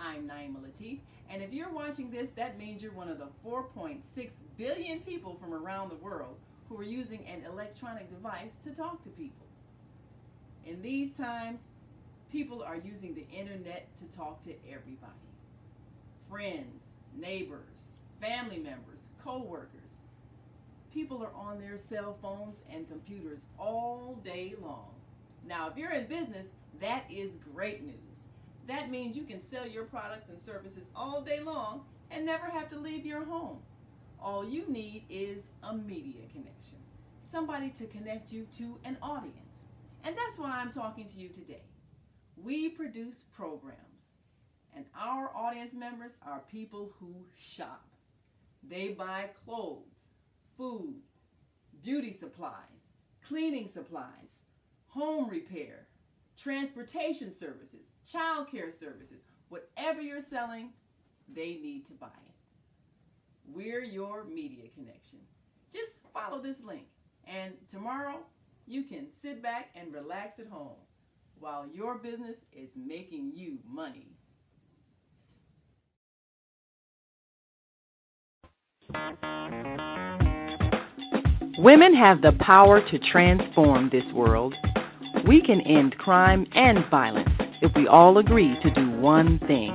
I'm Naima Latif, and if you're watching this, that means you're one of the 4.6 billion people from around the world who are using an electronic device to talk to people. In these times, people are using the internet to talk to everybody. Friends, neighbors, family members, co-workers. People are on their cell phones and computers all day long. Now, if you're in business, that is great news. That means you can sell your products and services all day long and never have to leave your home. All you need is a media connection, somebody to connect you to an audience. And that's why I'm talking to you today. We produce programs, and our audience members are people who shop. They buy clothes, food, beauty supplies, cleaning supplies, home repair, transportation services, child care services. Whatever you're selling, they need to buy it. We're your media connection. Just follow this link, and tomorrow you can sit back and relax at home while your business is making you money. Women have the power to transform this world. We can end crime and violence if we all agree to do one thing: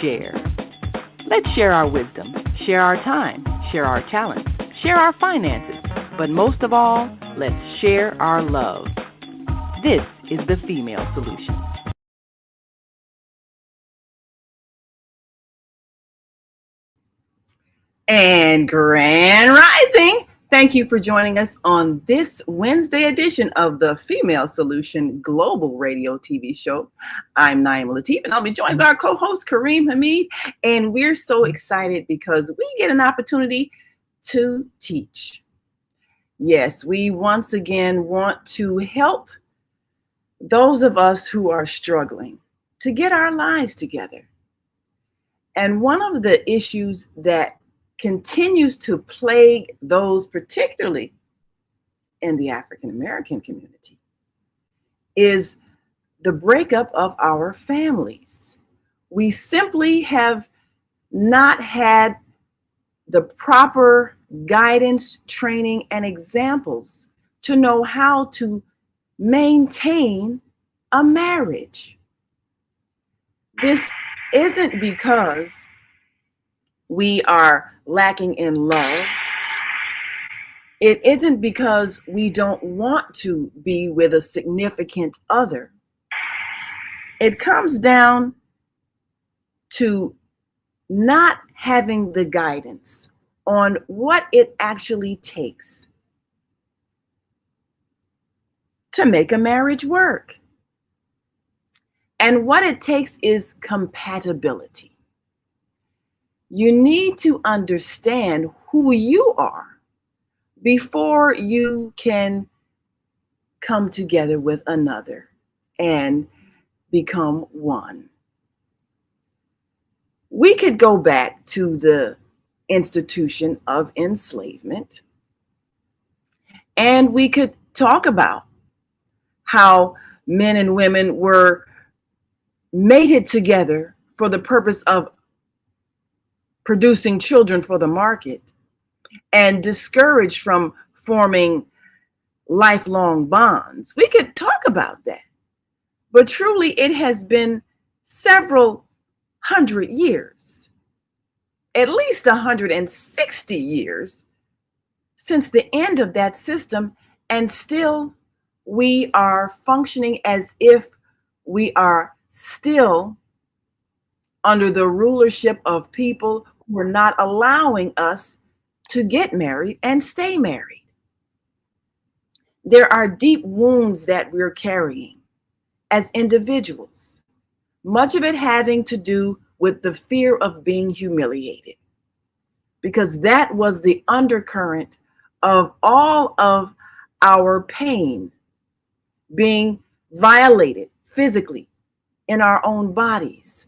share. Let's share our wisdom, share our time, share our talents, share our finances, but most of all, let's share our love. This is the Female Solution. And Grand Rising. Thank you for joining us on this Wednesday edition of the Female Solution Global Radio TV show. I'm Naima Latif, and I'll be joined by our co-host Kareem Hamid. And we're so excited because we get an opportunity to teach. Yes, we once again want to help those of us who are struggling to get our lives together. And one of the issues that continues to plague those, particularly in the African American community, is the breakup of our families. We simply have not had the proper guidance, training, and examples to know how to maintain a marriage. This isn't because we are lacking in love. It isn't because we don't want to be with a significant other. It comes down to not having the guidance on what it actually takes to make a marriage work. And what it takes is compatibility. You need to understand who you are before you can come together with another and become one. We could go back to the institution of enslavement, and we could talk about how men and women were mated together for the purpose of producing children for the market and discouraged from forming lifelong bonds. We could talk about that. But truly, it has been several hundred years, at least 160 years since the end of that system, and still we are functioning as if we are still under the rulership of people who are not allowing us to get married and stay married. There are deep wounds that we're carrying as individuals, much of it having to do with the fear of being humiliated, because that was the undercurrent of all of our pain, being violated physically in our own bodies,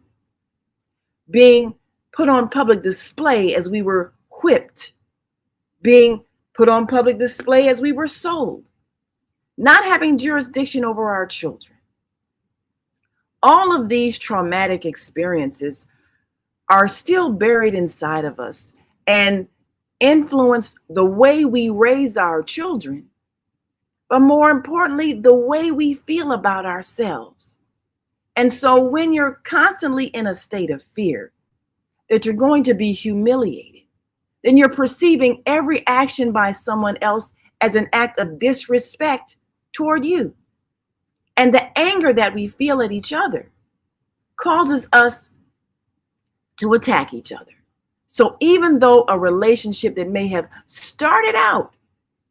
being put on public display as we were whipped, being put on public display as we were sold, not having jurisdiction over our children. All of these traumatic experiences are still buried inside of us and influence the way we raise our children, but more importantly, the way we feel about ourselves. And so when you're constantly in a state of fear that you're going to be humiliated, then you're perceiving every action by someone else as an act of disrespect toward you. And the anger that we feel at each other causes us to attack each other. So even though a relationship that may have started out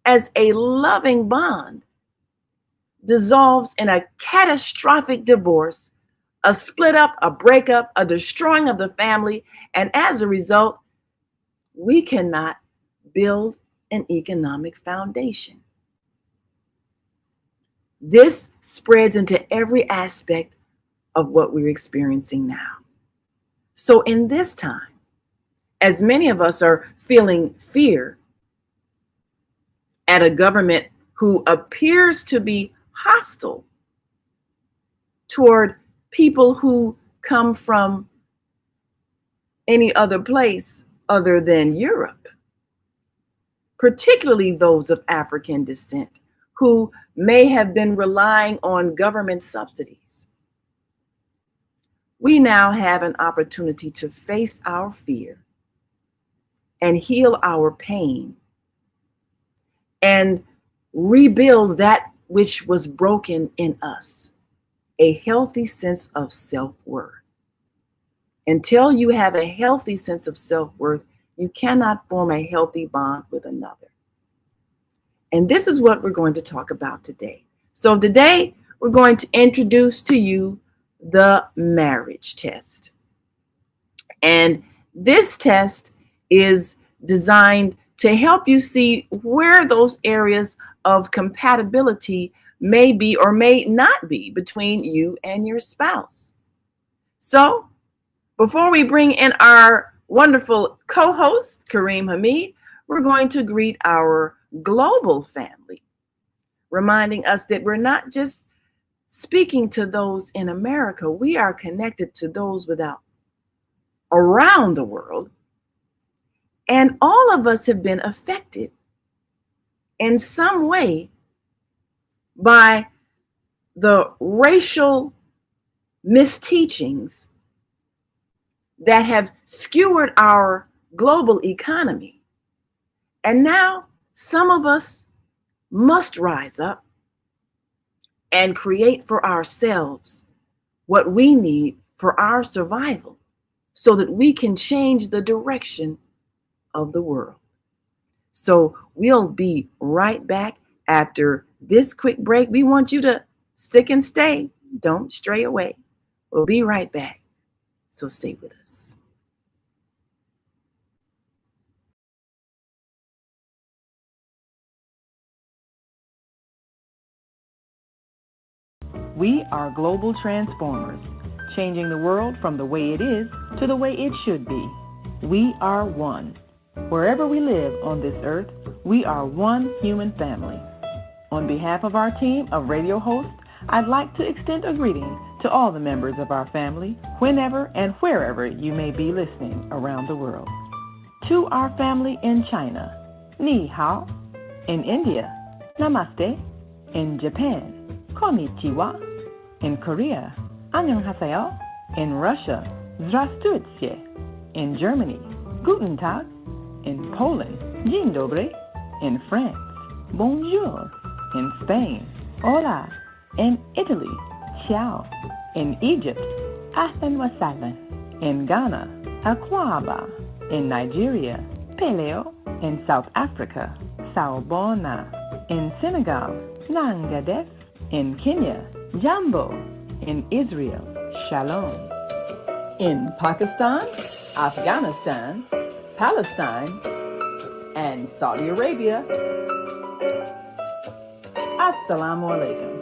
as a loving bond dissolves in a catastrophic divorce, a split up, a breakup, a destroying of the family, and as a result, we cannot build an economic foundation. This spreads into every aspect of what we're experiencing now. So in this time, as many of us are feeling fear at a government who appears to be hostile toward people who come from any other place other than Europe, particularly those of African descent who may have been relying on government subsidies. We now have an opportunity to face our fear and heal our pain and rebuild that which was broken in us, a healthy sense of self-worth. Until you have a healthy sense of self-worth, you cannot form a healthy bond with another. And this is what we're going to talk about today. So today, we're going to introduce to you the marriage test. And this test is designed to help you see where those areas of compatibility may be or may not be between you and your spouse. So, before we bring in our wonderful co-host, Kareem Hamid, we're going to greet our global family, reminding us that we're not just speaking to those in America, we are connected to those around the world. And all of us have been affected in some way by the racial misteachings that have skewered our global economy. And now some of us must rise up and create for ourselves what we need for our survival so that we can change the direction of the world. So we'll be right back after this quick break. We want you to stick and stay. Don't stray away. We'll be right back. So stay with us. We are global transformers, changing the world from the way it is to the way it should be. We are one. Wherever we live on this earth, we are one human family. On behalf of our team of radio hosts, I'd like to extend a greeting to all the members of our family, whenever and wherever you may be listening around the world. To our family in China, Ni Hao. In India, Namaste. In Japan, Konnichiwa. In Korea, Annyeonghaseyo. In Russia, Здравствуйте. In Germany, Guten Tag. In Poland, Dzień dobry. In France, Bonjour. In Spain, Hola. In Italy, Ciao. In Egypt, Ahlan wa sahlan. In Ghana, Akwaba. In Nigeria, Peleo. In South Africa, Sawubona. In Senegal, Nangadef. In Kenya, Jambo. In Israel, Shalom. In Pakistan, Afghanistan, Palestine, and Saudi Arabia, Assalamu alaikum.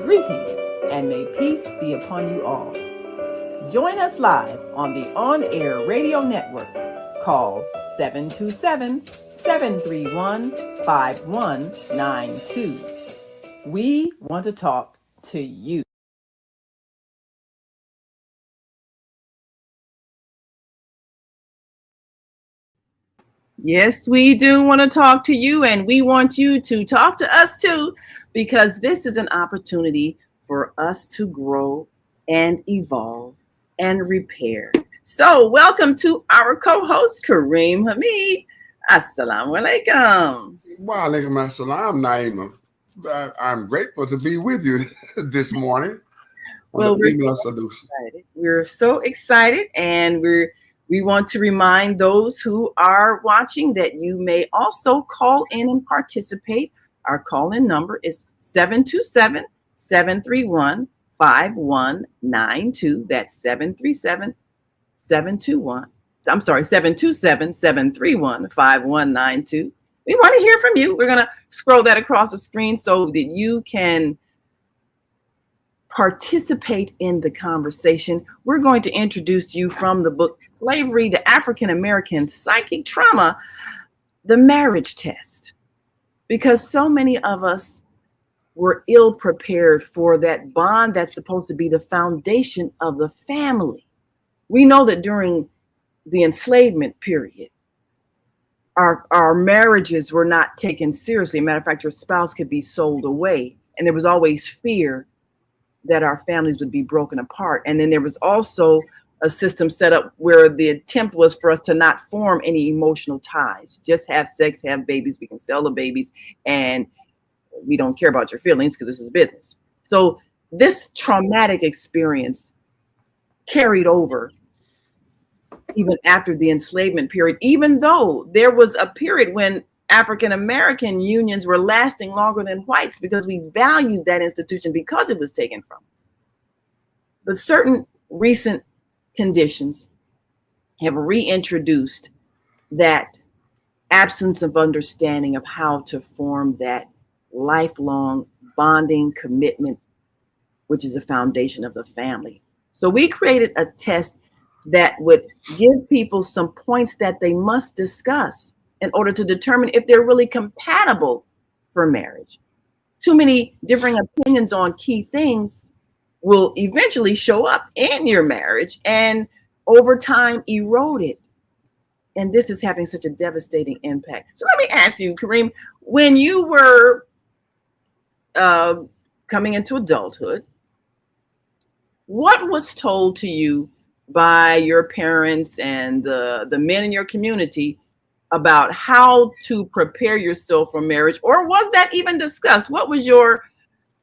Greetings, and may peace be upon you all. Join us live on the on-air radio network called 727-731-5192. We want to talk to you. Yes, we do want to talk to you, and we want you to talk to us too, because this is an opportunity for us to grow and evolve and repair. So, welcome to our co host, Kareem Hamid. Assalamu alaikum. Wa alaikum assalam, Naima. I'm grateful to be with you this morning on Well, the we're Female so Solution. excited. We're so excited, and we want to remind those who are watching that you may also call in and participate. Our call-in number is 727-731-5192. That's 737-721. I'm sorry, 727-731-5192. We want to hear from you. We're going to scroll that across the screen so that you can participate in the conversation. We're going to introduce you from the book Slavery to African American Psychic Trauma, the marriage test. Because so many of us were ill prepared for that bond that's supposed to be the foundation of the family. We know that during the enslavement period, our marriages were not taken seriously. Matter of fact, your spouse could be sold away, and there was always fear that our families would be broken apart. And then there was also a system set up where the attempt was for us to not form any emotional ties, just have sex, have babies, we can sell the babies, and we don't care about your feelings because this is business. So this traumatic experience carried over even after the enslavement period, even though there was a period when African American unions were lasting longer than whites because we valued that institution because it was taken from us. But certain recent conditions have reintroduced that absence of understanding of how to form that lifelong bonding commitment, which is the foundation of the family. So we created a test that would give people some points that they must discuss in order to determine if they're really compatible for marriage. Too many differing opinions on key things will eventually show up in your marriage and over time erode it. And this is having such a devastating impact. So let me ask you, Kareem, when you were coming into adulthood, what was told to you by your parents and the men in your community about how to prepare yourself for marriage, or was that even discussed? What was your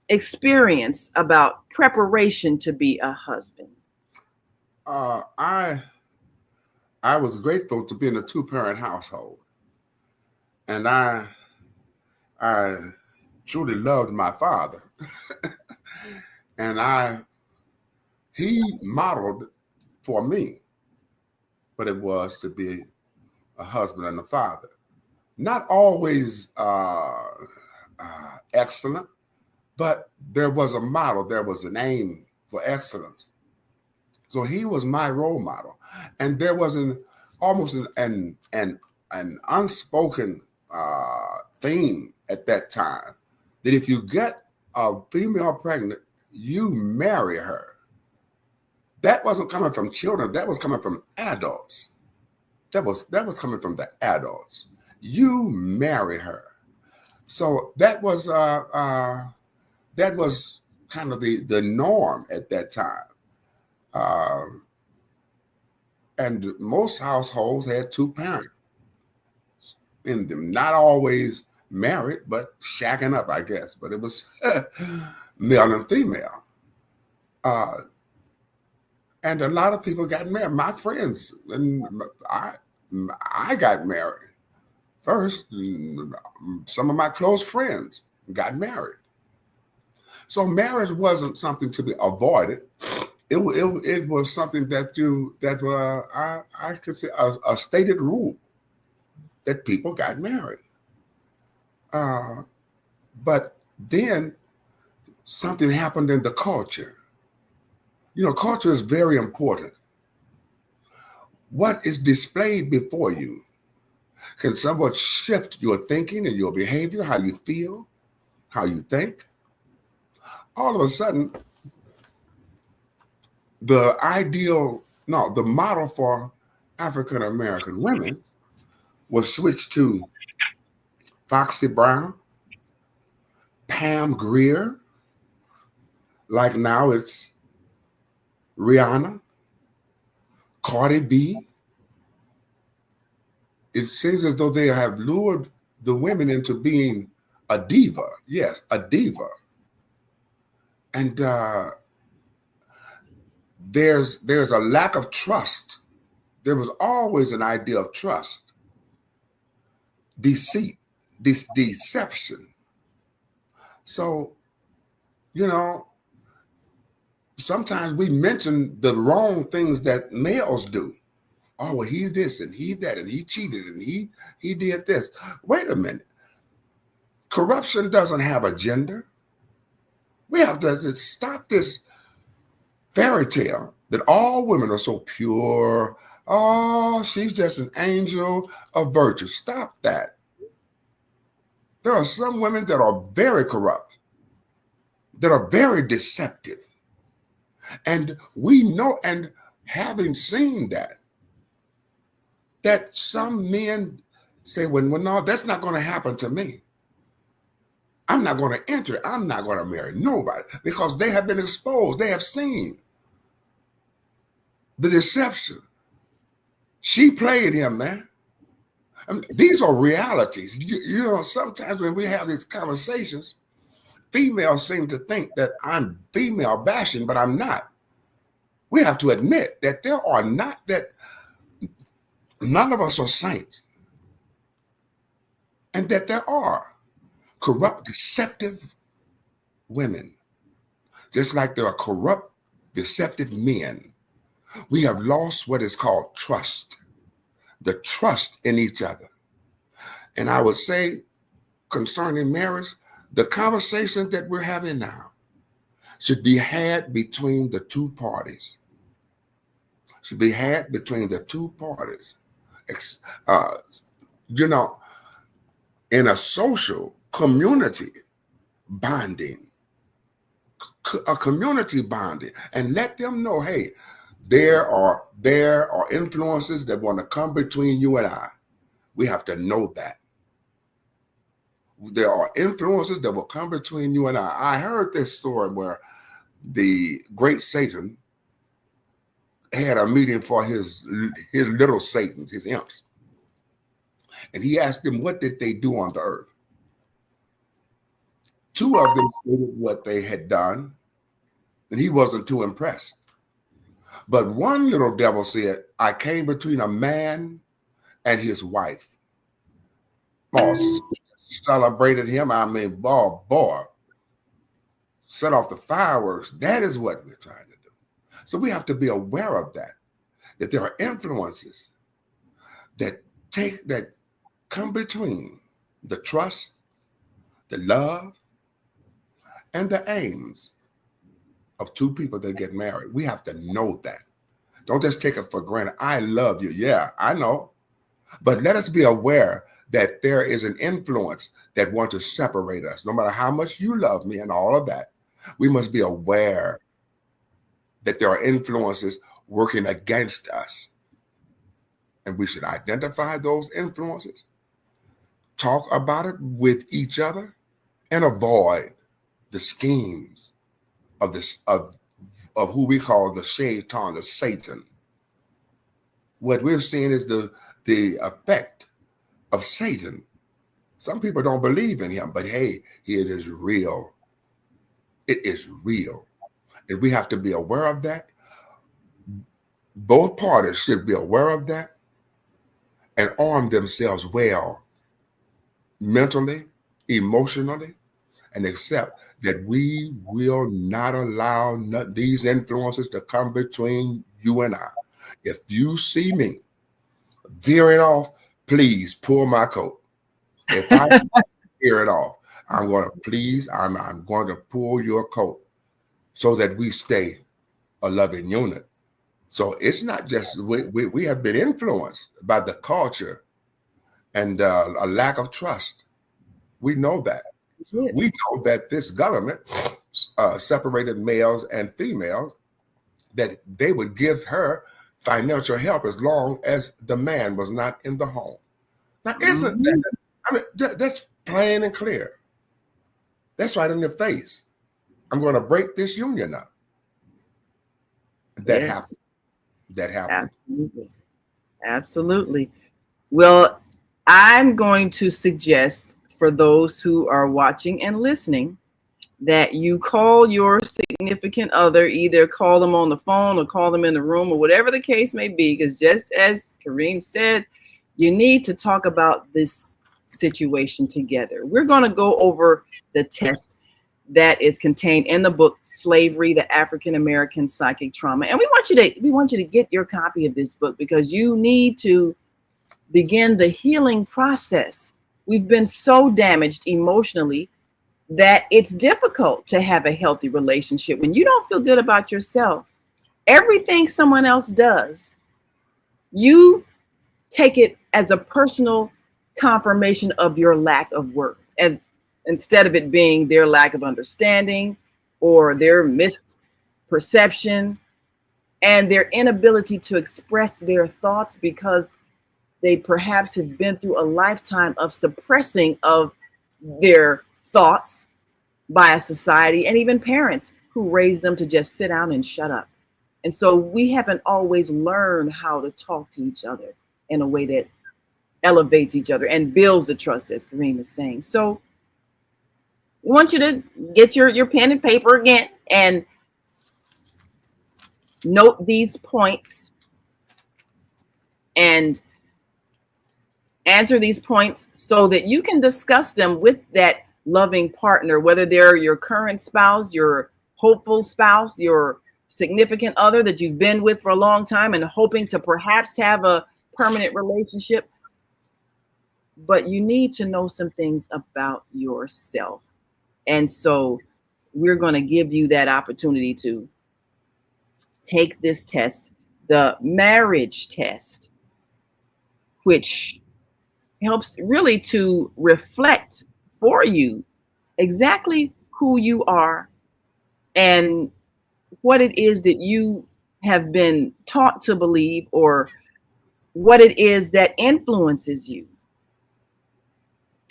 experience about preparation to be a husband? I was grateful to be in a two-parent household, and I truly loved my father, and he modeled for me what it was to be a husband and a father. Not always excellent, but there was a model, there was an aim for excellence. So he was my role model. And there was almost an unspoken theme at that time that if you get a female pregnant, you marry her. That wasn't coming from children, that was coming from adults. That was coming from the adults. You marry her. So that was kind of the norm at that time. And most households had two parents in them, not always married, but shacking up, I guess. But it was male and female. And a lot of people got married. My friends, and I got married first. Some of my close friends got married. So marriage wasn't something to be avoided. It was something that I could say a stated rule that people got married. But then something happened in the culture. You know, culture is very important. What is displayed before you can somewhat shift your thinking and your behavior, how you feel, how you think. All of a sudden, the model for African American women was switched to Foxy Brown, Pam Grier, like now it's Rihanna, Cardi B. It seems as though they have lured the women into being a diva. Yes, a diva. And there's a lack of trust. There was always an idea of trust, deceit, this deception. So, you know, sometimes we mention the wrong things that males do. Oh, well, he's this and he that, and he cheated and he did this. Wait a minute. Corruption doesn't have a gender. We have to stop this fairy tale that all women are so pure. Oh, she's just an angel of virtue. Stop that. There are some women that are very corrupt, that are very deceptive. And we know, and having seen that some men say, well, no, that's not going to happen to me. I'm not going to enter. I'm not going to marry nobody, because they have been exposed. They have seen the deception. She played him, man. I mean, these are realities. You know, sometimes when we have these conversations, females seem to think that I'm female bashing, but I'm not. We have to admit that none of us are saints, and that there are corrupt, deceptive women, just like there are corrupt, deceptive men. We have lost what is called trust, the trust in each other. And I would say, concerning marriage, the conversation that we're having now should be had between the two parties. Should be had between the two parties. You know, in a social community bonding, a community bonding, and let them know, hey, there are influences that want to come between you and I. We have to know that. There are influences that will come between you and I. I heard this story where the great Satan had a meeting for his little Satans, his imps. And he asked them, what did they do on the earth? Two of them stated what they had done, and he wasn't too impressed. But one little devil said, I came between a man and his wife. Oh, celebrated him. I mean, boy, set off the fireworks. That is what we're trying to do. So we have to be aware of that there are influences that come between the trust, the love, and the aims of two people that get married. We have to know that. Don't just take it for granted. I love you. Yeah, I know. But let us be aware that there is an influence that wants to separate us. No matter how much you love me and all of that, we must be aware that there are influences working against us. And we should identify those influences, talk about it with each other, and avoid the schemes of who we call the shaitan, the Satan. What we're seeing is the effect of Satan. Some people don't believe in him, but hey, it is real. It is real. And we have to be aware of that. Both parties should be aware of that and arm themselves well, mentally, emotionally, and accept that we will not allow these influences to come between you and I. If you see me veering off, please pull my coat. If I veer it off, I'm going to pull your coat so that we stay a loving unit. So it's not just, we have been influenced by the culture and a lack of trust. We know that. We know that this government separated males and females, that they would give her financial help as long as the man was not in the home. Now, isn't that? I mean, that's plain and clear. That's right in your face. I'm going to break this union up. That happened. That happened. Absolutely. Absolutely. Well, I'm going to suggest for those who are watching and listening that you call your significant other, either call them on the phone or call them in the room or whatever the case may be, because just as Kareem said, you need to talk about this situation together. We're going to go over the test that is contained in the book Slavery, the African American Psychic Trauma. And we want you to get your copy of this book because you need to begin the healing process. We've been so damaged emotionally that it's difficult to have a healthy relationship when you don't feel good about yourself. Everything someone else does, you take it as a personal confirmation of your lack of worth, as instead of it being their lack of understanding or their misperception and their inability to express their thoughts because they perhaps have been through a lifetime of suppressing of their thoughts by a society and even parents who raised them to just sit down and shut up. And so we haven't always learned how to talk to each other in a way that elevates each other and builds the trust, as Kareem is saying. So we want you to get your pen and paper again and note these points and answer these points so that you can discuss them with that loving partner, whether they're your current spouse, your hopeful spouse, your significant other that you've been with for a long time and hoping to perhaps have a permanent relationship. But you need to know some things about yourself. And so we're going to give you that opportunity to take this test, the marriage test, which helps really to reflect for you exactly who you are and what it is that you have been taught to believe or what it is that influences you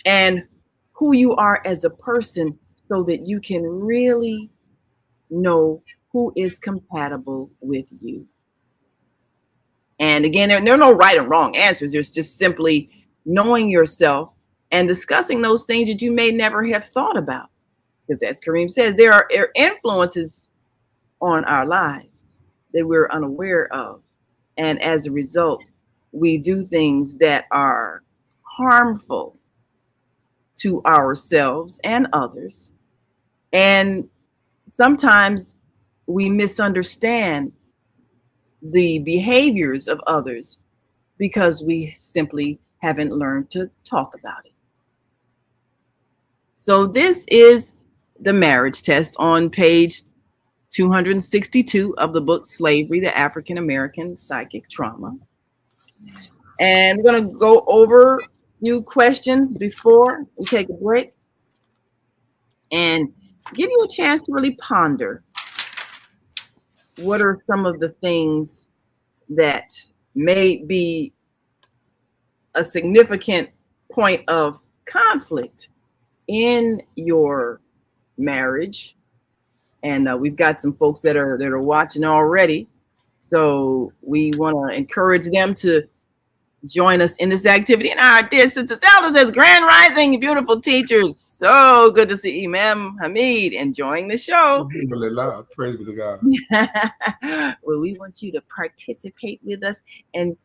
and who you are as a person so that you can really know who is compatible with you. And again, there are no right and wrong answers. There's just simply knowing yourself and discussing those things that you may never have thought about. Because as Kareem says, there are influences on our lives that we're unaware of. And as a result, we do things that are harmful to ourselves and others. And sometimes we misunderstand the behaviors of others because we simply haven't learned to talk about it. So this is the marriage test on page 262 of the book Slavery, the African American Psychic Trauma. And we're going to go over a few questions before we take a break and give you a chance to really ponder what are some of the things that may be a significant point of conflict in your marriage. And we've got some folks that are watching already. So we want to encourage them to join us in this activity. And our dear sister Zelda says, Grand Rising, beautiful teachers. So good to see Imam Hamid enjoying the show. Praise be to God. Well, we want you to participate with us and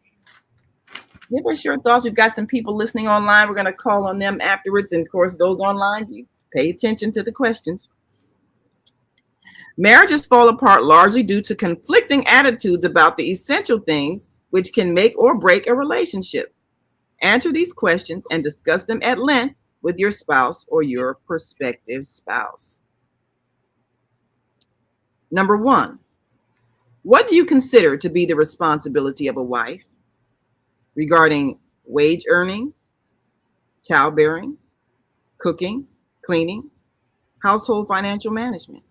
give us your thoughts. We've got some people listening online. We're going to call on them afterwards. And of course, those online, you pay attention to the questions. Marriages fall apart largely due to conflicting attitudes about the essential things which can make or break a relationship. Answer these questions and discuss them at length with your spouse or your prospective spouse. Number 1, what do you consider to be the responsibility of a wife regarding wage earning, childbearing, cooking, cleaning, household financial management?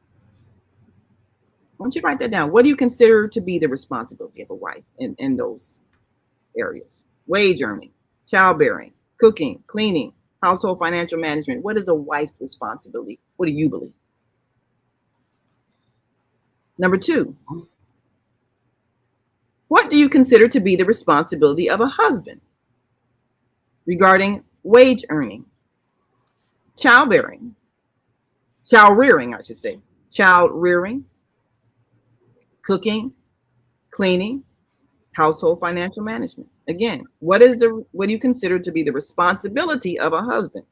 Why don't you write that down? What do you consider to be the responsibility of a wife in those areas? Wage earning, childbearing, cooking, cleaning, household financial management. What is a wife's responsibility? What do you believe? Number 2, what do you consider to be the responsibility of a husband regarding wage earning, child rearing, child rearing, cooking, cleaning, household financial management? Again, what do you consider to be the responsibility of a husband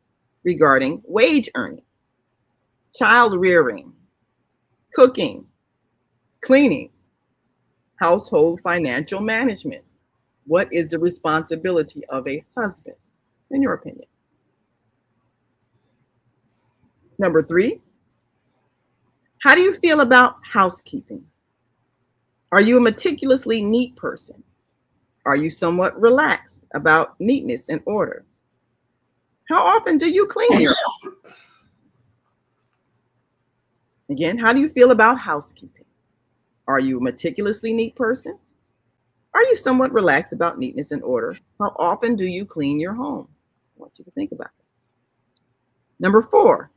regarding wage earning, child rearing, cooking, cleaning, household financial management? What is the responsibility of a husband, in your opinion? Number 3, how do you feel about housekeeping? Are you a meticulously neat person? Are you somewhat relaxed about neatness and order? How often do you clean your home? Again, how do you feel about housekeeping? Are you a meticulously neat person? Are you somewhat relaxed about neatness and order? How often do you clean your home? I want you to think about it. Number 4,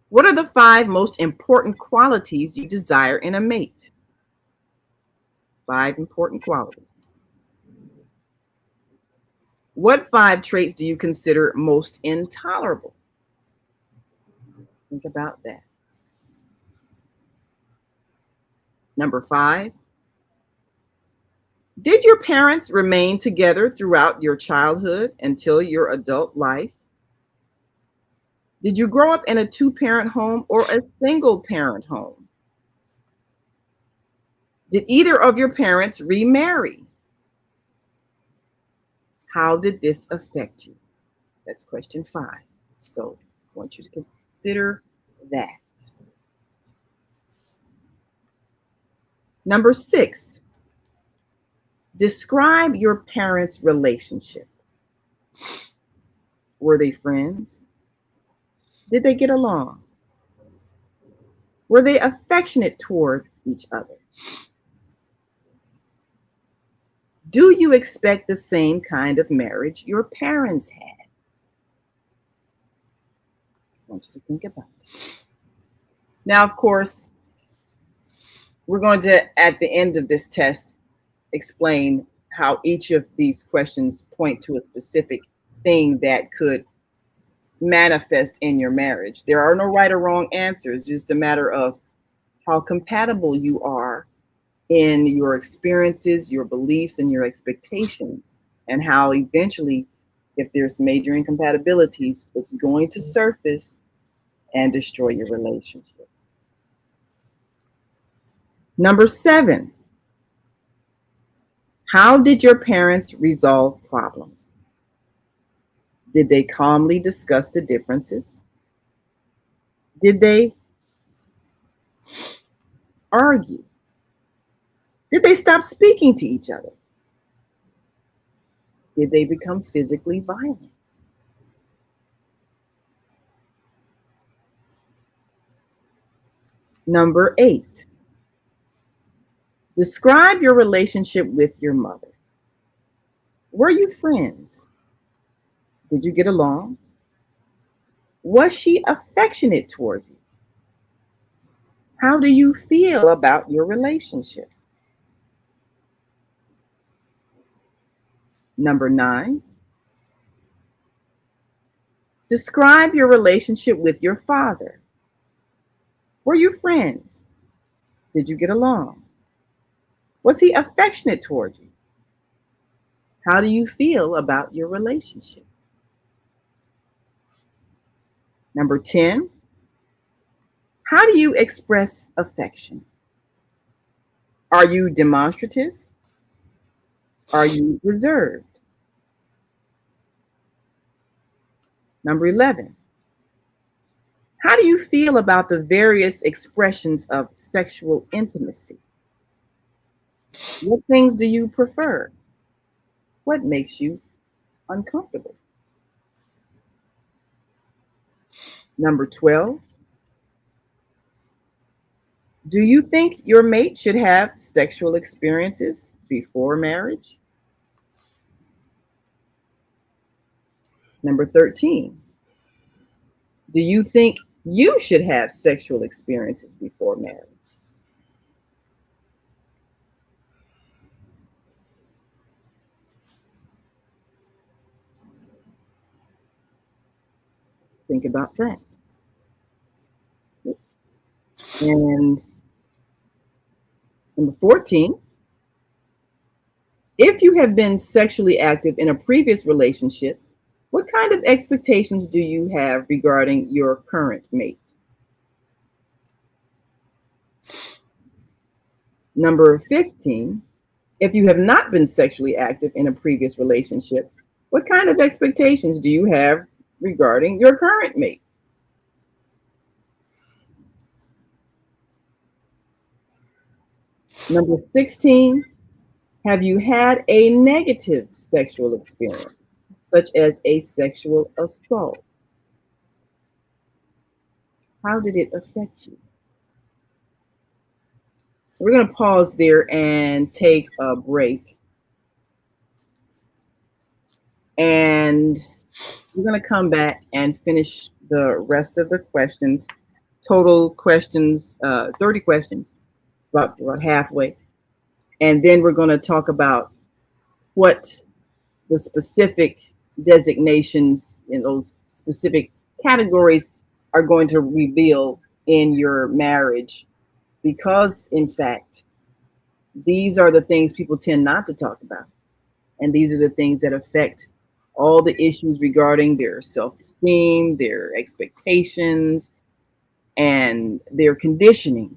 what are the 5 most important qualities you desire in a mate? 5 important qualities. What 5 traits do you consider most intolerable? Think about that. Number 5, did your parents remain together throughout your childhood until your adult life? Did you grow up in a 2-parent home or a single-parent home? Did either of your parents remarry? How did this affect you? That's question 5. So I want you to consider that. Number 6, describe your parents' relationship. Were they friends? Did they get along? Were they affectionate toward each other? Do you expect the same kind of marriage your parents had? I want you to think about it. Now, of course, we're going to, at the end of this test, explain how each of these questions point to a specific thing that could manifest in your marriage. There are no right or wrong answers, just a matter of how compatible you are in your experiences, your beliefs, and your expectations, and how eventually, if there's major incompatibilities, it's going to surface and destroy your relationship. Number 7, how did your parents resolve problems? Did they calmly discuss the differences? Did they argue? Did they stop speaking to each other? Did they become physically violent? Number 8, describe your relationship with your mother. Were you friends? Did you get along? Was she affectionate toward you? How do you feel about your relationship? Number 9, describe your relationship with your father. Were you friends? Did you get along? Was he affectionate toward you? How do you feel about your relationship? Number 10, how do you express affection? Are you demonstrative? Are you reserved? Number 11, how do you feel about the various expressions of sexual intimacy? What things do you prefer? What makes you uncomfortable? Number 12, do you think your mate should have sexual experiences before marriage? Number 13. Do you think you should have sexual experiences before marriage? Think about that. Oops. And number 14. If you have been sexually active in a previous relationship, what kind of expectations do you have regarding your current mate? Number 15. If you have not been sexually active in a previous relationship, what kind of expectations do you have regarding your current mate? Number 16. Have you had a negative sexual experience, such as a sexual assault? How did it affect you? We're going to pause there and take a break. And we're going to come back and finish the rest of the questions. Total questions, 30 questions. It's about halfway. And then we're going to talk about what the specific designations in those specific categories are going to reveal in your marriage. Because, in fact, these are the things people tend not to talk about. And these are the things that affect all the issues regarding their self-esteem, their expectations, and their conditioning.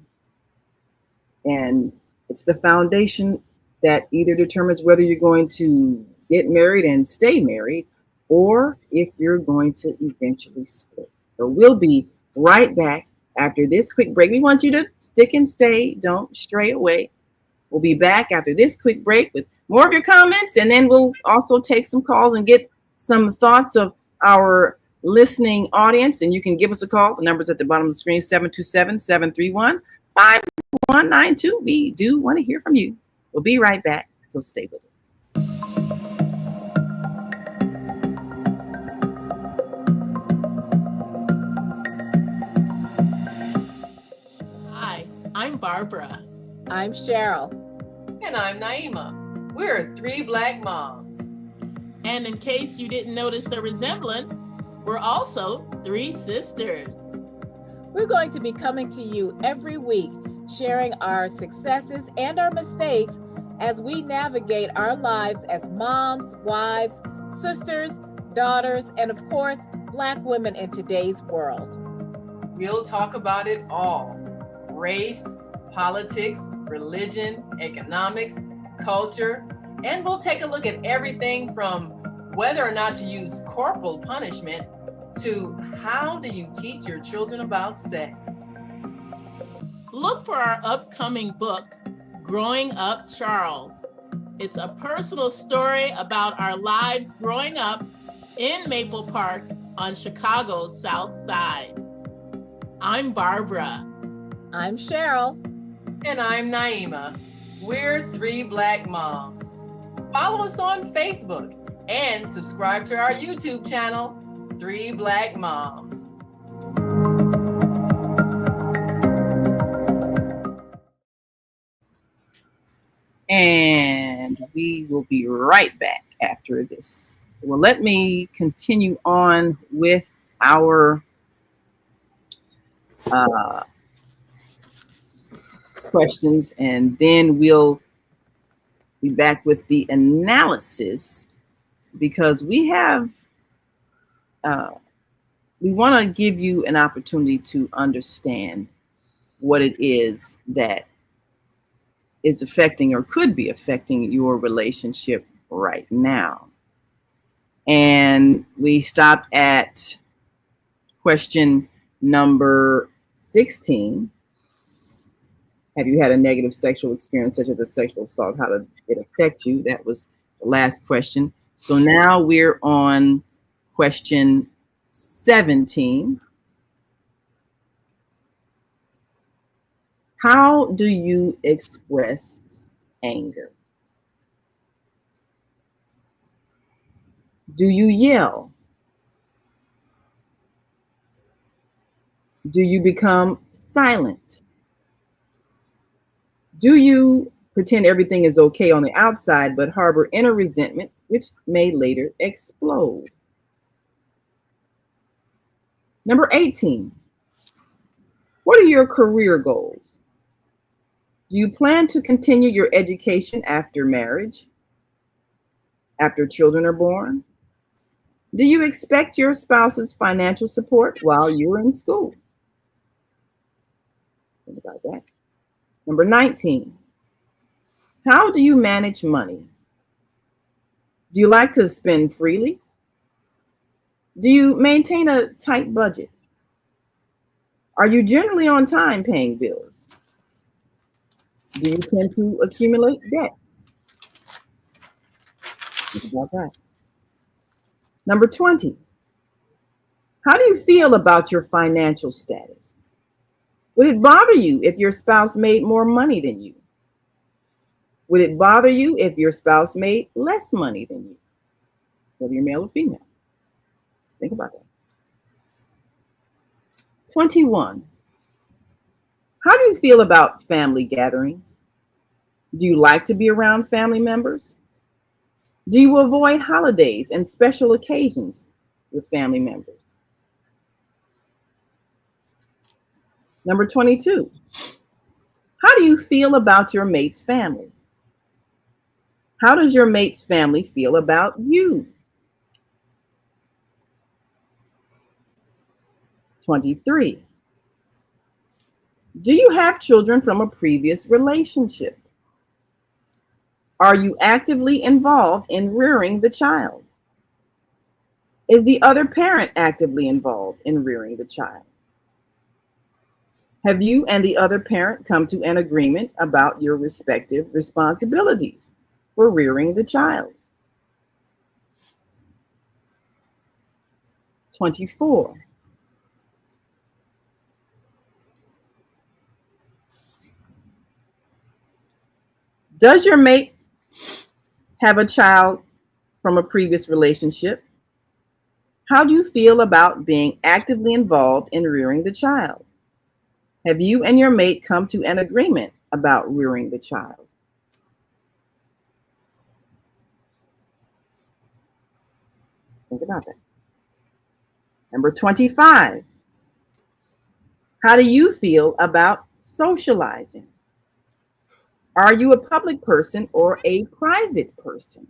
And it's the foundation that either determines whether you're going to get married and stay married, or if you're going to eventually split. So we'll be right back after this quick break. We want you to stick and stay. Don't stray away. We'll be back after this quick break with more of your comments, and then we'll also take some calls and get some thoughts of our listening audience. And you can give us a call. The number's at the bottom of the screen, 727-731-5192. We do want to hear from you. We'll be right back, so stay with us. Hi, I'm Barbara. I'm Cheryl. And I'm Naima. We're three Black moms. And in case you didn't notice the resemblance, we're also three sisters. We're going to be coming to you every week, sharing our successes and our mistakes as we navigate our lives as moms, wives, sisters, daughters, and of course, Black women in today's world. We'll talk about it all: race, politics, religion, economics, culture, and we'll take a look at everything from whether or not to use corporal punishment to how do you teach your children about sex. Look for our upcoming book, Growing Up Charles. It's a personal story about our lives growing up in Maple Park on Chicago's South Side. I'm Barbara. I'm Cheryl. And I'm Naima. We're three Black moms. Follow us on Facebook and subscribe to our YouTube channel, Three Black Moms. And we will be right back after this. Well, let me continue on with our questions, and then we'll be back with the analysis, because we have we want to give you an opportunity to understand what it is that is affecting or could be affecting your relationship right now. And we stopped at question number 16. Have you had a negative sexual experience, such as a sexual assault? How did it affect you? That was the last question. So now we're on question 17. How do you express anger? Do you yell? Do you become silent? Do you pretend everything is okay on the outside but harbor inner resentment, which may later explode? Number 18, what are your career goals? Do you plan to continue your education after marriage, after children are born? Do you expect your spouse's financial support while you're in school? Think about that. Number 19, how do you manage money? Do you like to spend freely? Do you maintain a tight budget? Are you generally on time paying bills? Do you tend to accumulate debts? Think about that. Number 20, how do you feel about your financial status? Would it bother you if your spouse made more money than you? Would it bother you if your spouse made less money than you, whether you're male or female? Think about that. 21, how do you feel about family gatherings? Do you like to be around family members? Do you avoid holidays and special occasions with family members? Number 22, how do you feel about your mate's family? How does your mate's family feel about you? 23, do you have children from a previous relationship? Are you actively involved in rearing the child? Is the other parent actively involved in rearing the child? Have you and the other parent come to an agreement about your respective responsibilities for rearing the child? 24, does your mate have a child from a previous relationship? How do you feel about being actively involved in rearing the child? Have you and your mate come to an agreement about rearing the child? Think about that. Number 25, how do you feel about socializing? Are you a public person or a private person?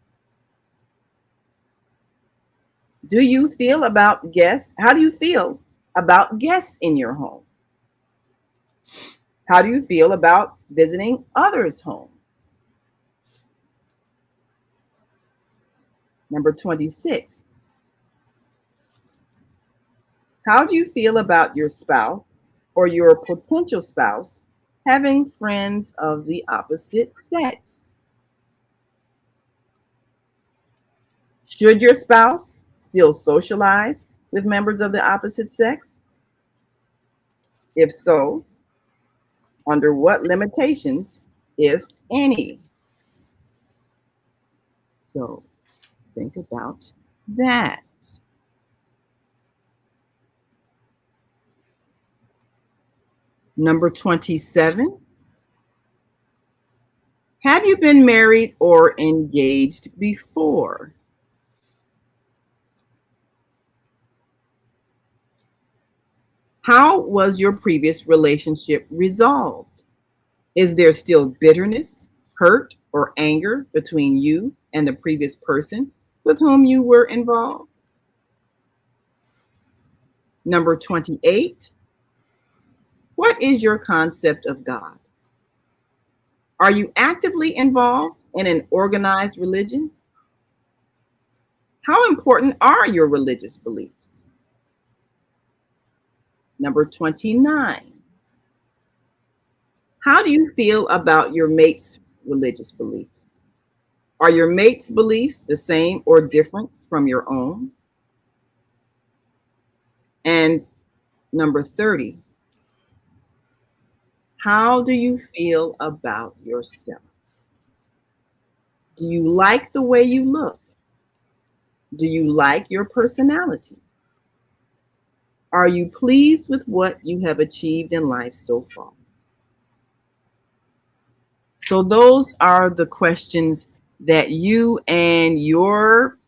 Do you feel about guests? How do you feel about guests in your home? How do you feel about visiting others' homes? Number 26, how do you feel about your spouse or your potential spouse having friends of the opposite sex? Should your spouse still socialize with members of the opposite sex? If so, under what limitations, if any? So think about that. Number 27, have you been married or engaged before? How was your previous relationship resolved? Is there still bitterness, hurt, or anger between you and the previous person with whom you were involved? Number 28, what is your concept of God? Are you actively involved in an organized religion? How important are your religious beliefs? Number 29, how do you feel about your mate's religious beliefs? Are your mate's beliefs the same or different from your own? And number 30, how do you feel about yourself? Do you like the way you look? Do you like your personality? Are you pleased with what you have achieved in life so far? So those are the questions that you and your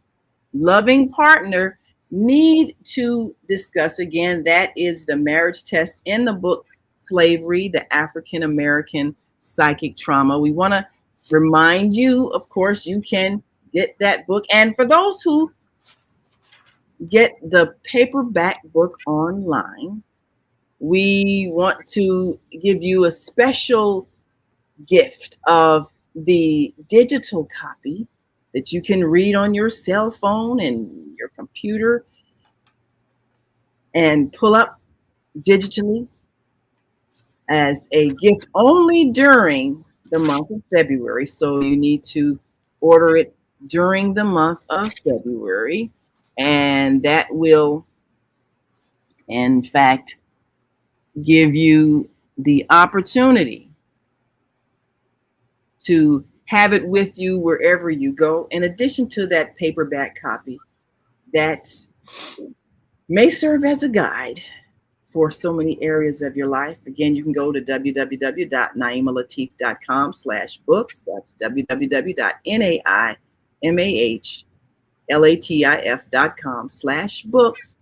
loving partner need to discuss. Again, that is the marriage test in the book Slavery, the African American Psychic Trauma. We want to remind you, of course, you can get that book. And for those who get the paperback book online, we want to give you a special gift of the digital copy that you can read on your cell phone and your computer and pull up digitally as a gift only during the month of February. So you need to order it during the month of February, and that will, in fact, give you the opportunity to have it with you wherever you go. In addition to that paperback copy that may serve as a guide for so many areas of your life. Again, you can go to www.naimalatif.com/books. That's www.naimalatif.com/books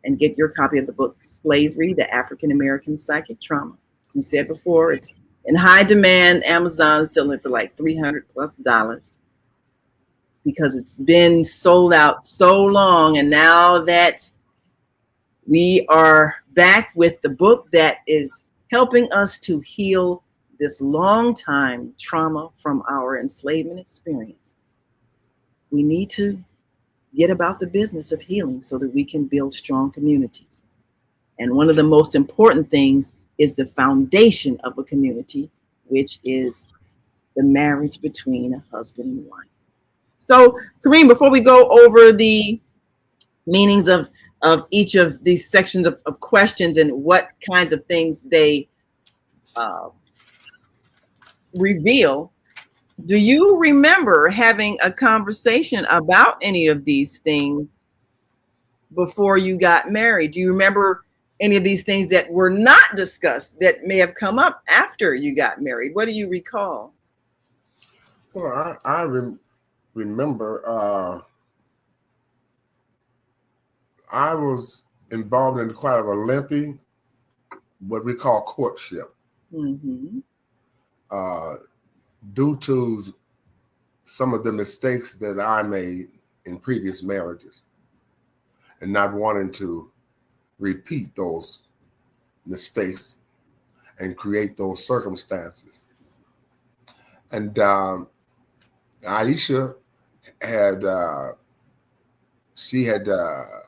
and get your copy of the book Slavery, the African American Psychic Trauma. As we said before, it's in high demand. Amazon is selling it for like $300+ because it's been sold out so long. And now that we are back with the book that is helping us to heal this long time trauma from our enslavement experience, we need to get about the business of healing so that we can build strong communities. And one of the most important things is the foundation of a community, which is the marriage between a husband and wife. So, Kareem, before we go over the meanings of each of these sections of questions and what kinds of things they reveal, do you remember having a conversation about any of these things before you got married? Do you remember any of these things that were not discussed that may have come up after you got married? What do you recall? Well, I remember I was involved in quite a lengthy, what we call courtship, due to some of the mistakes that I made in previous marriages and not wanting to repeat those mistakes and create those circumstances. And Aisha had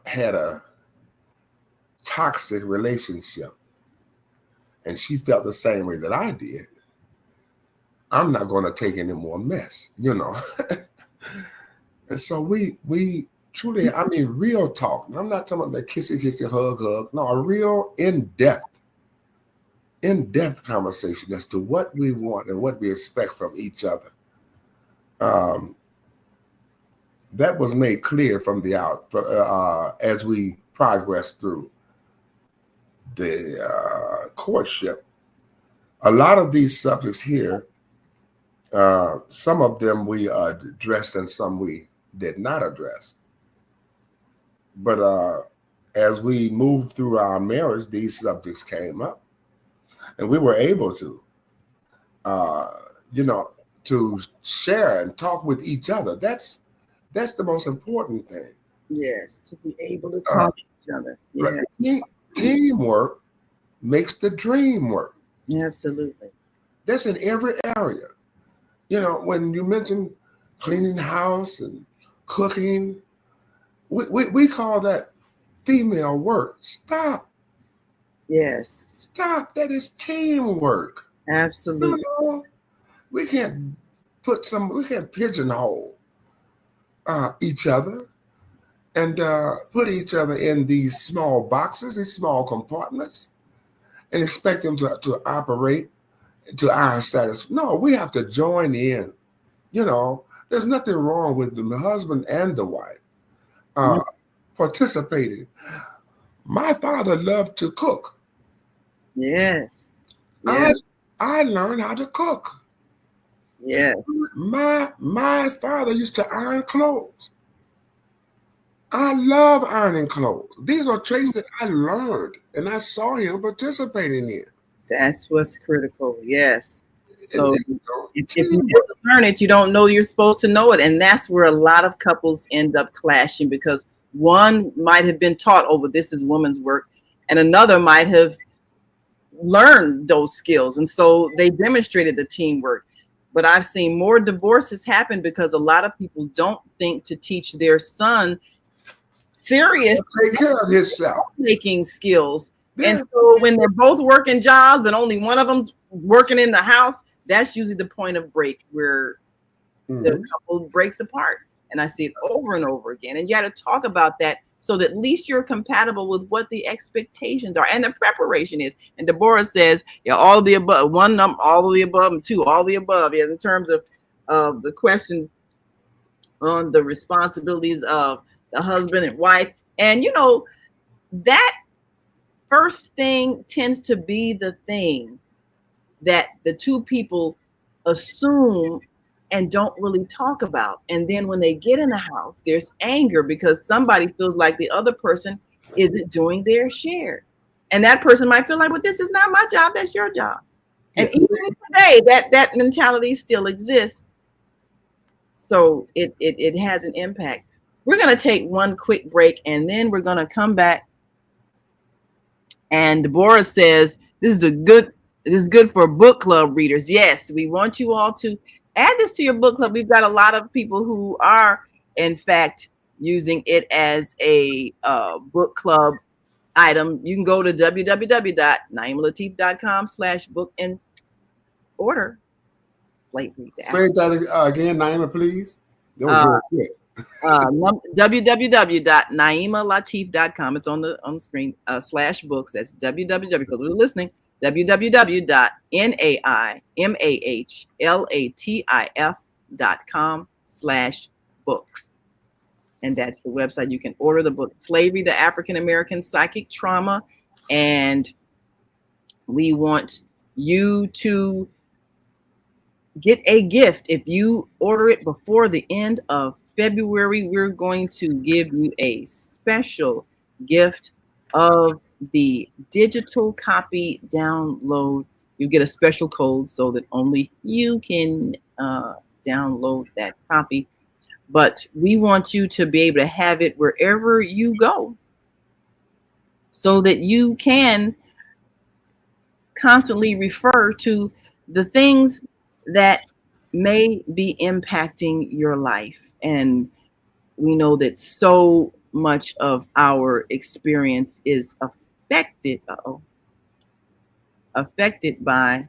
had a toxic relationship, and she felt the same way that I did. I'm not going to take any more mess, you know. And so we truly, I mean, real talk. I'm not talking about that kissy, hug. No, a real in-depth conversation as to what we want and what we expect from each other. That was made clear from the out as we progressed through the courtship. A lot of these subjects here, some of them we addressed and some we did not address. But as we moved through our marriage, these subjects came up, and we were able to, to share and talk with each other. That's the most important thing. Yes, to be able to talk to each other. Yeah. Right. Teamwork makes the dream work. Absolutely. That's in every area. You know, when you mention cleaning the house and cooking, we call that female work. Stop. Yes. Stop. That is teamwork. Absolutely. You know, we can't pigeonhole each other and put each other in these small boxes, these small compartments, and expect them to operate to our satisfaction. No, we have to join in. You know, there's nothing wrong with the husband and the wife participating. My father loved to cook. Yes. I Yes. I learned how to cook. Yes. My father used to iron clothes. I love ironing clothes. These are traits that I learned and I saw him participating in. That's what's critical. Yes. So You know, if you teamwork. never learn it, you don't know you're supposed to know it. And that's where a lot of couples end up clashing because one might have been taught, oh, but this is woman's work, and another might have learned those skills. And so they demonstrated the teamwork. But I've seen more divorces happen because a lot of people don't think to teach their son serious Take care of himself. making skills. And Yeah. so when they're both working jobs, but only one of them's working in the house, that's usually the point of break where the Mhm. couple breaks apart. And I see it over and over again. And you got to talk about that so that at least you're compatible with what the expectations are and the preparation is. And Deborah says, yeah, all of the above, one, all of the above, and two, all of the above. Yeah, in terms of the questions on the responsibilities of the husband and wife. And, that first thing tends to be the thing that the two people assume and don't really talk about. And then when they get in the house, there's anger because somebody feels like the other person isn't doing their share. And that person might feel like, well, this is not my job, that's your job. And Yeah. even today, that mentality still exists. So it has an impact. We're going to take one quick break and then we're going to come back. And Deborah says, this is good for book club readers. Yes, we want you all to add this to your book club. We've got a lot of people who are, in fact, using it as a book club item. You can go to www.naimalatif.com/book and order Slavery. Say that again, Naima, please. That was Uh, real quick. www.naimalatif.com. It's on the screen /books. That's www because we're listening. www.naimalatif.com/books. And that's the website. You can order the book Slavery, the African American Psychic Trauma. And we want you to get a gift. If you order it before the end of February, we're going to give you a special gift of the digital copy download. You get a special code so that only you can download that copy. But we want you to be able to have it wherever you go so that you can constantly refer to the things that may be impacting your life. And we know that so much of our experience is affected by.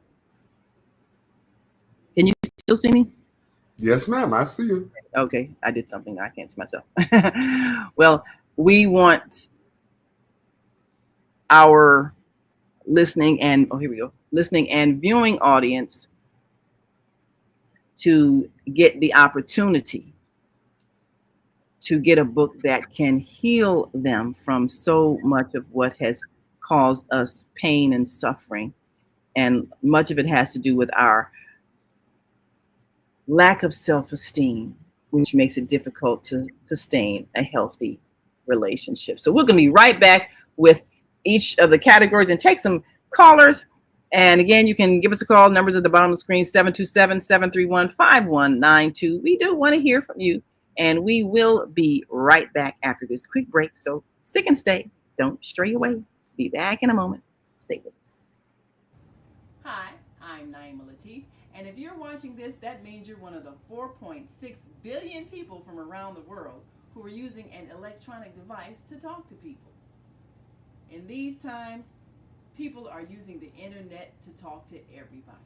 Can you still see me? Yes, ma'am. I see you. Okay, I did something. I can't see myself. Well, we want our listening and viewing audience to get the opportunity to get a book that can heal them from so much of what has caused us pain and suffering. And much of it has to do with our lack of self-esteem, which makes it difficult to sustain a healthy relationship. So we're going to be right back with each of the categories and take some callers. And again, you can give us a call. Numbers at the bottom of the screen, 727-731-5192. We do want to hear from you. And we will be right back after this quick break. So stick and stay. Don't stray away. Be back in a moment. Stay with us. Hi, I'm Naima Latif. And if you're watching this, that means you're one of the 4.6 billion people from around the world who are using an electronic device to talk to people. In these times, people are using the internet to talk to everybody.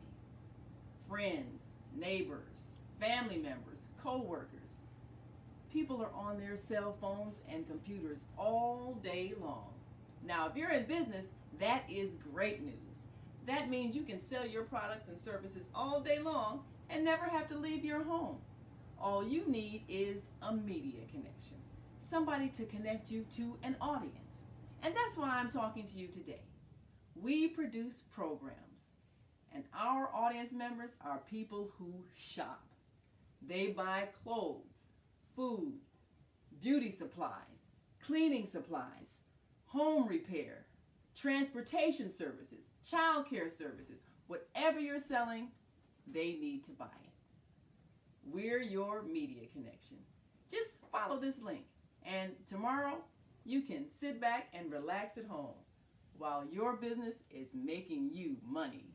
Friends, neighbors, family members, co-workers. People are on their cell phones and computers all day long. Now, if you're in business, that is great news. That means you can sell your products and services all day long and never have to leave your home. All you need is a media connection, somebody to connect you to an audience. And that's why I'm talking to you today. We produce programs, and our audience members are people who shop. They buy clothes, food, beauty supplies, cleaning supplies, home repair, transportation services, child care services. Whatever you're selling, they need to buy it. We're your media connection. Just follow this link, and tomorrow you can sit back and relax at home while your business is making you money.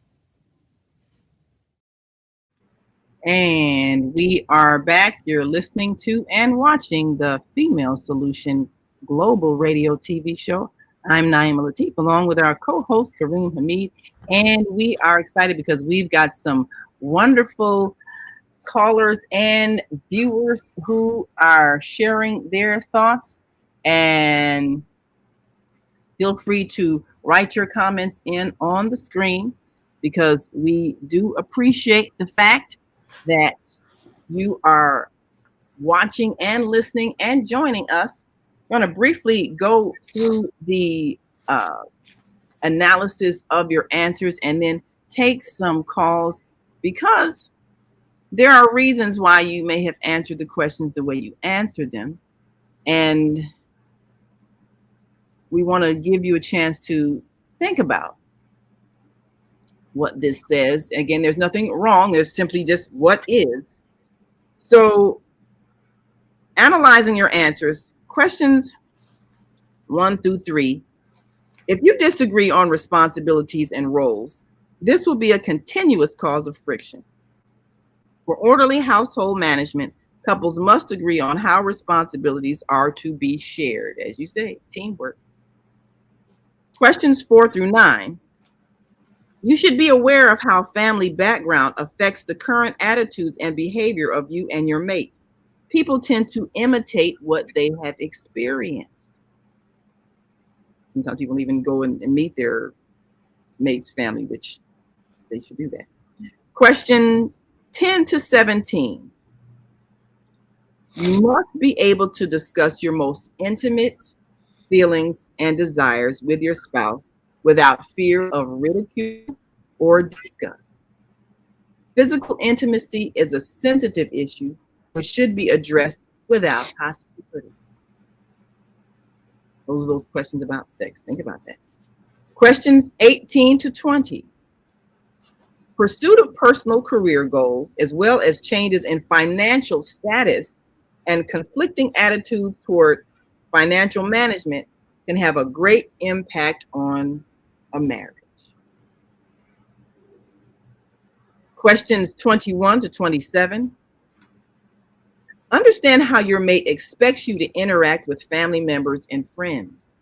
And we are back. You're listening to and watching the Female Solution Global Radio TV show. I'm Naima Latif, along with our co-host Kareem Hamid, and we are excited because we've got some wonderful callers and viewers who are sharing their thoughts. And feel free to write your comments in on the screen, because we do appreciate the fact that you are watching and listening and joining us. I'm going to briefly go through the analysis of your answers and then take some calls, because there are reasons why you may have answered the questions the way you answered them. And we want to give you a chance to think about what this says. Again, there's nothing wrong. There's simply just what is. So analyzing your answers, questions 1 through 3. If you disagree on responsibilities and roles, this will be a continuous cause of friction. For orderly household management, couples must agree on how responsibilities are to be shared. As you say, teamwork. Questions 4 through 9. You should be aware of how family background affects the current attitudes and behavior of you and your mate. People tend to imitate what they have experienced. Sometimes people even go and meet their mate's family, which they should do that. Questions 10 to 17. You must be able to discuss your most intimate feelings and desires with your spouse without fear of ridicule or disgust. Physical intimacy is a sensitive issue which should be addressed without hostility. Those are those questions about sex. Think about that. Questions 18 to 20. Pursuit of personal career goals, as well as changes in financial status and conflicting attitudes toward financial management, can have a great impact on a marriage. Questions 21 to 27. Understand how your mate expects you to interact with family members and friends.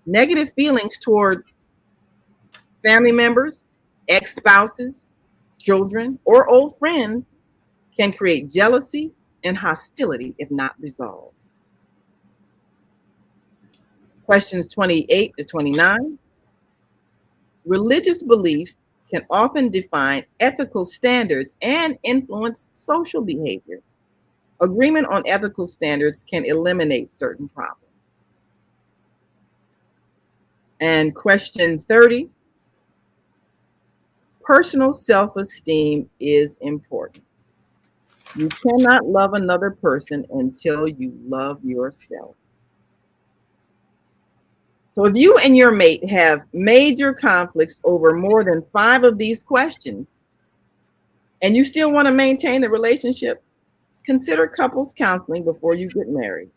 Negative feelings toward family members, ex-spouses, children, or old friends can create jealousy and hostility if not resolved. Questions 28 to 29. Religious beliefs can often define ethical standards and influence social behavior. Agreement on ethical standards can eliminate certain problems. And question 30. Personal self-esteem is important. You cannot love another person until you love yourself. So if you and your mate have major conflicts over more than 5 of these questions, and you still want to maintain the relationship, consider couples counseling before you get married.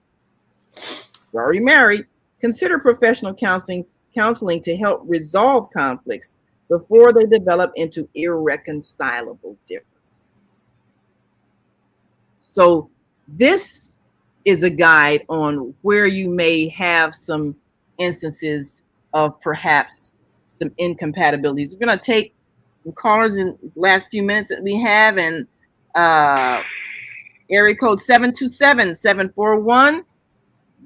If you're already married, consider professional counseling to help resolve conflicts before they develop into irreconcilable differences. So this is a guide on where you may have some instances of perhaps some incompatibilities. We're going to take some callers in these last few minutes that we have, and area code 727-741.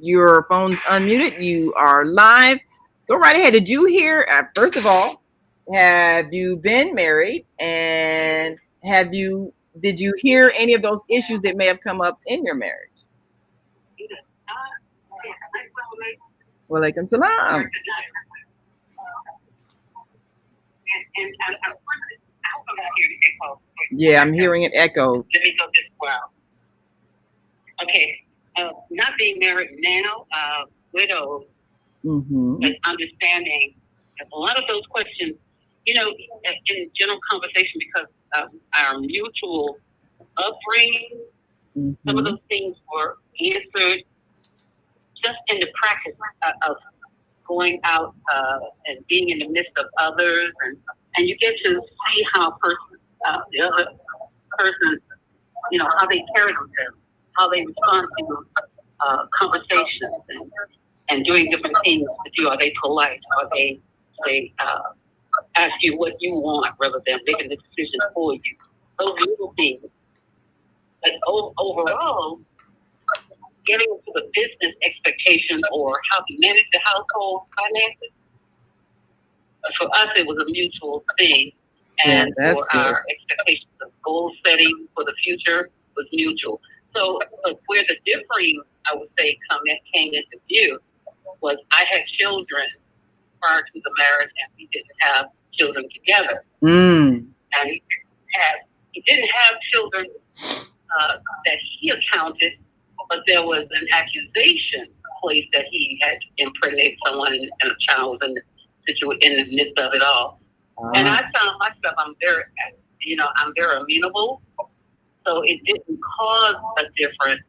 Your phone's unmuted. You are live. Go right ahead. Did you hear, first of all, have you been married, and did you hear any of those issues that may have come up in your marriage? Walaikum salam. And I hope I'm not hearing echo. Yeah, I'm hearing it echo. Let me go this well. Okay. Not being married now, widowed, Mm-hmm. but understanding a lot of those questions, you know, in general conversation, because of our mutual upbringing, some of Mm-hmm. those things were answered just in the practice of going out and being in the midst of others, and you get to see how the other person, you know, how they carry themselves, how they respond to conversations and doing different things with you. Are they polite? Are they ask you what you want rather than making the decision for you? Those little things. But overall, getting into the business expectations or how to manage the household finances, for us, it was a mutual thing. And that's for our expectations of goal setting for the future was mutual. So where the differing, I would say, came into view was I had children prior to the marriage, and we didn't have children together. Mm. And he didn't have children that he accounted, but there was an accusation placed that he had impregnated someone, and a child was in the midst of it all. And I found myself, I'm very amenable, so it didn't cause a difference.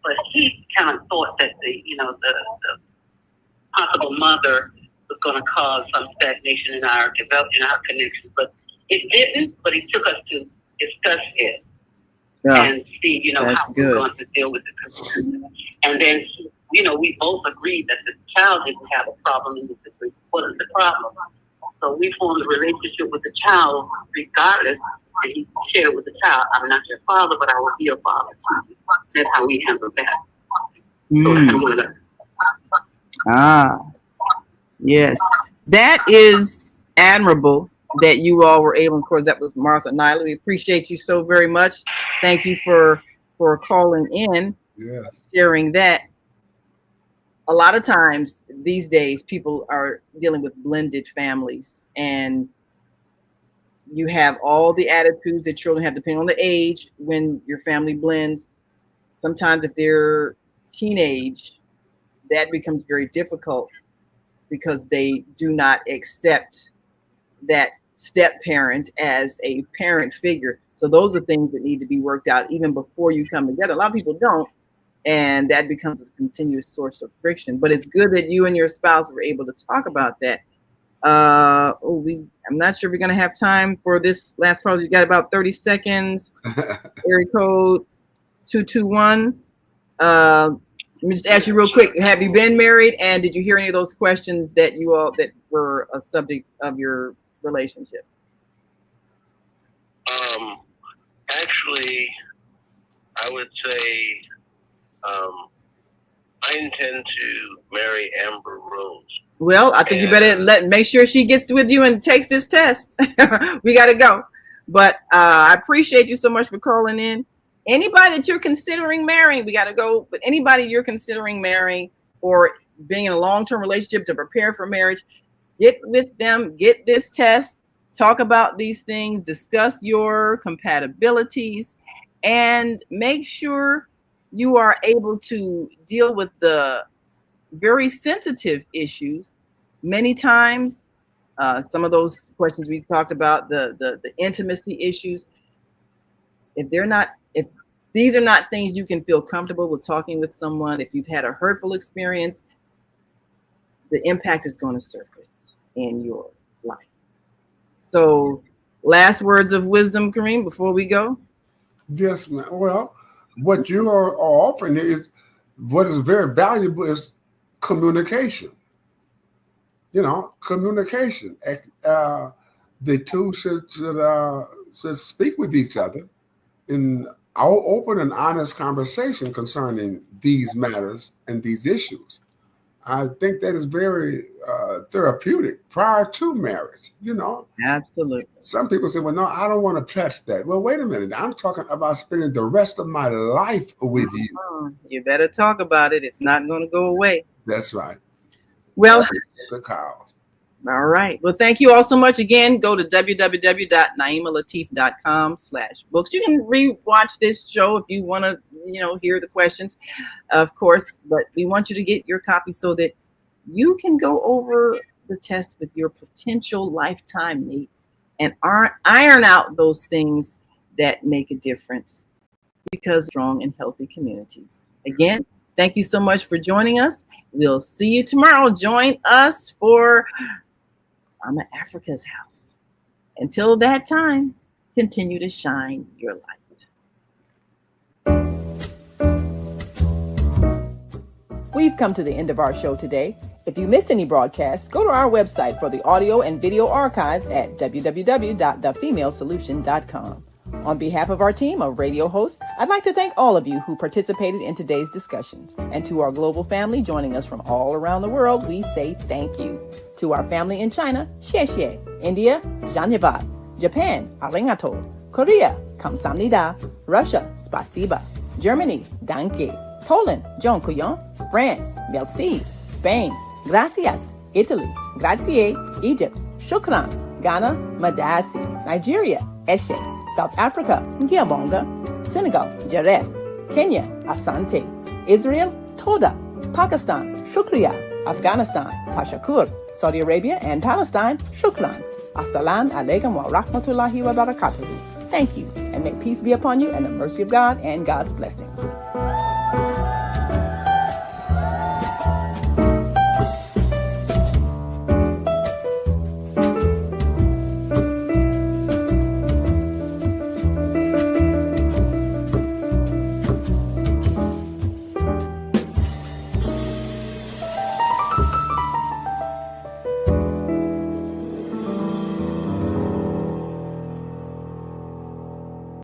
But he kind of thought that the possible mother was going to cause some stagnation in our connection, but it didn't. But he took us to discuss it and see, how we're going to deal with it. And then, we both agreed that the child didn't have a problem, and this wasn't the problem. So we formed a relationship with the child regardless, and he shared with the child, I'm not your father, but I will be your father. That's how we handled that. Yes. That is admirable that you all were able, of course, that was Martha Nyla. We appreciate you so very much. Thank you for calling in, sharing that. A lot of times these days, people are dealing with blended families, and you have all the attitudes that children have depending on the age when your family blends. Sometimes if they're teenage, that becomes very difficult because they do not accept that step parent as a parent figure. So those are things that need to be worked out even before you come together. A lot of people don't, and that becomes a continuous source of friction. But it's good that you and your spouse were able to talk about that. I'm not sure if we're going to have time for this last call. You got about 30 seconds. Area code 221. Let me just ask you real quick. Have you been married? And did you hear any of those questions that were a subject of your relationship? Actually, I would say I intend to marry Amber Rose. Well, I think you better make sure she gets with you and takes this test. We got to go. But I appreciate you so much for calling in. Anybody that you're considering marrying, we got to go. But anybody you're considering marrying or being in a long-term relationship to prepare for marriage, get with them, get this test, talk about these things, discuss your compatibilities, and make sure you are able to deal with the very sensitive issues. Many times, some of those questions we talked about, the intimacy issues, if these are not things you can feel comfortable with talking with someone, if you've had a hurtful experience, the impact is going to surface in your life. So, last words of wisdom, Kareem, before we go? Yes, ma'am. Well, what you are offering is what is very valuable is communication. Communication. The two should speak with each other in our open and honest conversation concerning these matters and these issues. I think that is very therapeutic prior to marriage, Absolutely. Some people say, well, no, I don't want to touch that. Well, wait a minute. I'm talking about spending the rest of my life with you. You better talk about it. It's not going to go away. That's right. Well, good cause. all right. Well, thank you all so much. Again, go to www.naimalatif.com/books. You can rewatch this show if you want to, hear the questions, of course. But we want you to get your copy so that you can go over the test with your potential lifetime mate and iron out those things that make a difference, because strong and healthy communities. Again, thank you so much for joining us. We'll see you tomorrow. Join us for Mama Africa's House. Until that time, continue to shine your light. We've come to the end of our show today. If you missed any broadcasts, go to our website for the audio and video archives at www.thefemalesolution.com. On behalf of our team of radio hosts, I'd like to thank all of you who participated in today's discussions. And to our global family joining us from all around the world, we say thank you. To our family in China, xie xie. India, Dhanyavad. Japan, arigato. Korea, kamsamnida. Russia, spasiba. Germany, danke. Poland, dziękuję. France, merci. Spain, gracias. Italy, grazie. Egypt, shukran. Ghana, madasi. Nigeria, eshe. South Africa, Ngiyabonga. Senegal, Jaref. Kenya, Asante. Israel, Toda. Pakistan, Shukriya. Afghanistan, Tashakur. Saudi Arabia and Palestine, Shukran. Assalamu alaikum wa rahmatullahi wa barakatuhu. Thank you, and may peace be upon you and the mercy of God and God's blessings.